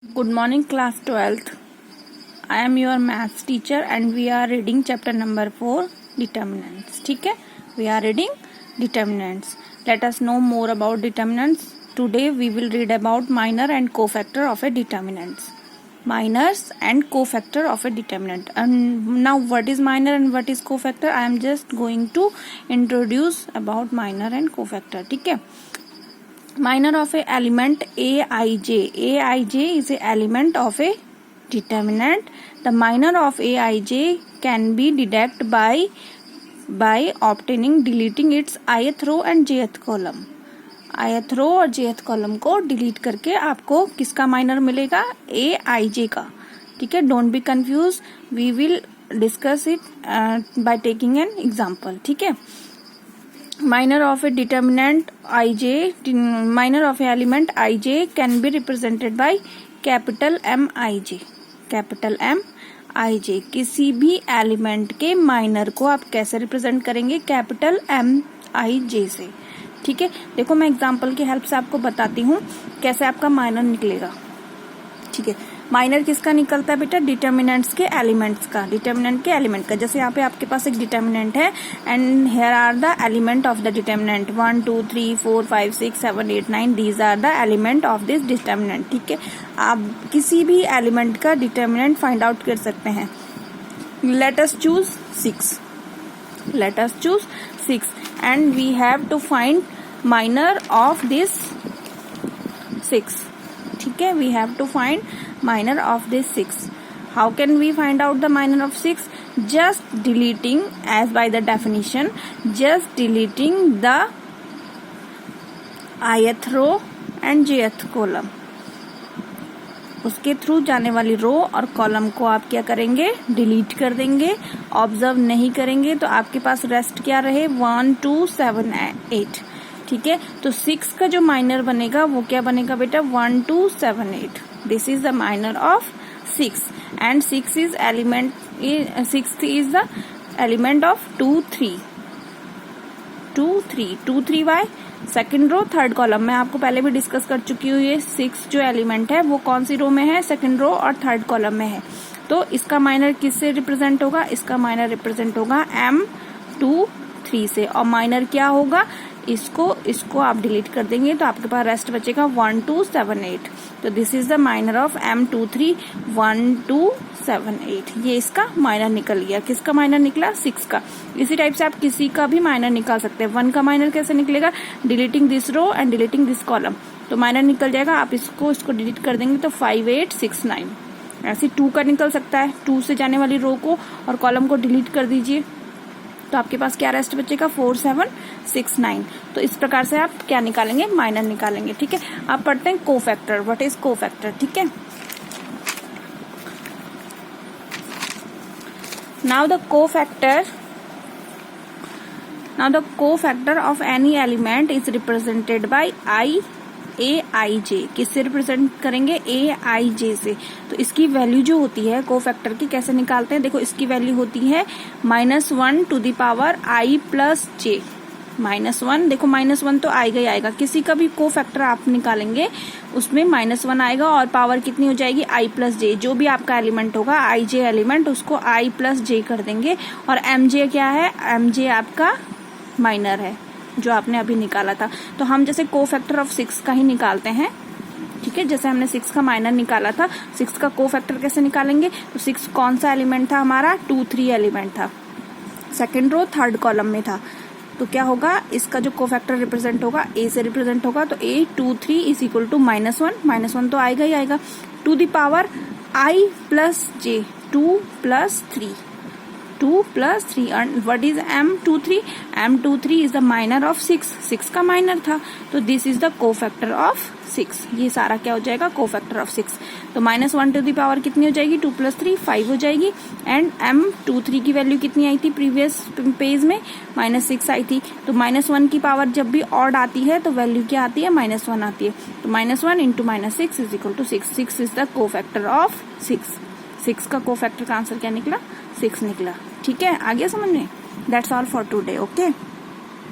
Good morning, class 12th. I am your maths teacher and we are reading chapter number 4, determinants. ठीक है, we are reading determinants. Let us know more about determinants. Today we will read about minor and cofactor of a determinants. Minors and cofactor of a determinant. And now what is minor and what is cofactor? I am just going to introduce about minor and cofactor. ठीक है. Minor of a element Aij. Aij is a element of a determinant. The minor of Aij can be deducted by obtaining deleting its ith row and jth column. ith row और jth column को delete करके आपको किसका minor मिलेगा? Aij का. ठीक है, don't be confuse, we will discuss it by taking an example. ठीक है, minor of a determinant ij, minor of a element ij can be represented by capital Mij. capital Mij. किसी भी element के minor को आप कैसे represent करेंगे? Capital Mij से. ठीक है, देखो मैं एग्जांपल की हेल्प से आपको बताती हूँ कैसे आपका माइनर निकलेगा. ठीक है, माइनर किसका निकलता है बेटा? डिटर्मिनेंट्स के एलिमेंट्स का. डिटर्मिनेंट के एलिमेंट का, जैसे यहाँ पे आपके पास एक डिटर्मिनेंट है and here are the element of the determinant 1 2 3 4 5 6 7 8 9 these are the element of this determinant. ठीक है, आप किसी भी एलिमेंट का डिटर्मिनेंट फाइंड आउट कर सकते हैं. Let us choose 6. Let us choose 6 and we have to find minor of this 6. ठीक है, we have to find minor of this 6. How can we find out the minor of 6? Just deleting, as by the definition, just deleting the ith row and jth column. उसके through जाने वाली रो और column को आप क्या करेंगे? Delete कर देंगे. ऑब्जर्व नहीं करेंगे तो आपके पास रेस्ट क्या रहे? 1 2 7 8. ठीक है, तो 6 का जो माइनर बनेगा वो क्या बनेगा बेटा? 1 2 7 8. This is the minor of 6 and 6 is the element of 2 3. 2 3 why second row third column. मैं आपको पहले भी डिस्कस कर चुकी हूँ. ये 6 जो एलिमेंट है वो कौन सी रो में है? सेकेंड रो और थर्ड कॉलम में है. तो इसका माइनर किससे रिप्रेजेंट होगा? इसका माइनर रिप्रेजेंट होगा M2 3 से. और माइनर क्या होगा? इसको आप डिलीट कर देंगे तो आपके पास रेस्ट बचेगा 1 2 7 8. तो this is the minor of M23 1 2 7 8. ये इसका माइनर निकल गया. किसका माइनर निकला? 6 का. इसी टाइप से आप किसी का भी माइनर निकाल सकते हैं. 1 का माइनर कैसे निकलेगा? Deleting this row and deleting this column. तो माइनर निकल जाएगा. आप इसको डिलीट कर देंगे तो 5 8 6 9. ऐसे 2 का निकल सकता है. 2 से जाने वाली रो को और कॉलम को डिलीट कर दीजिए तो आपके पास क्या रेस्ट बचेगा? 4 7 6 9. तो इस प्रकार से आप क्या निकालेंगे? माइनर निकालेंगे. ठीक है, आप पढ़ते हैं कोफैक्टर. What is cofactor? ठीक है, now the cofactor of any element is represented by Aij. किससे रिप्रेजेंट करेंगे? Aij से. तो इसकी वैल्यू जो होती है कोफैक्टर की कैसे निकालते हैं? देखो इसकी वैल्यू होती है -1 to the power i plus j. -1, देखो -1 तो आएगा ही आएगा. किसी का भी कोफैक्टर आप निकालेंगे उसमें -1 आएगा और पावर कितनी हो जाएगी? i plus j. जो भी आपका एलिमेंट होगा ij एलिमेंट उसको i प्लस j कर देंगे. और mj क्या है? mj आपका माइनर है जो आपने अभी निकाला था. तो हम जैसे कोफैक्टर ऑफ 6 का ही निकालते हैं. ठीक है, जैसे हमने 6 का माइनर निकाला था 6 का कोफैक्टर कैसे निकालेंगे? तो 6 कौन सा एलिमेंट था हमारा? 2 3 एलिमेंट था. सेकेंड रो थर्ड कॉलम में था. तो क्या होगा? इसका जो कोफैक्टर रिप्रेजेंट होगा A से रिप्रेजेंट होगा. तो A 2 3 इज इक्वल टू -1 तो आएगा ही आएगा. To the power i plus j 2 plus 3. 2 plus 3 and what is M23? M23 is the minor of 6. 6 का माइनर था. तो this is the cofactor of 6. ये सारा क्या हो जाएगा? Cofactor of 6. तो -1 टू दी पावर कितनी हो जाएगी? 2 प्लस 3 5 हो जाएगी. एंड M23 की वैल्यू कितनी आई थी प्रीवियस पेज में? -6 आई थी. तो -1 की पावर जब भी ऑड आती है तो वैल्यू क्या आती है? -1 आती है. तो -1 into -6 is equal to 6. 6 is the cofactor of 6. 6 का कोफैक्टर का आंसर क्या निकला? 6 निकला. ठीक है, आ गया समझ में? That's all for today. Okay.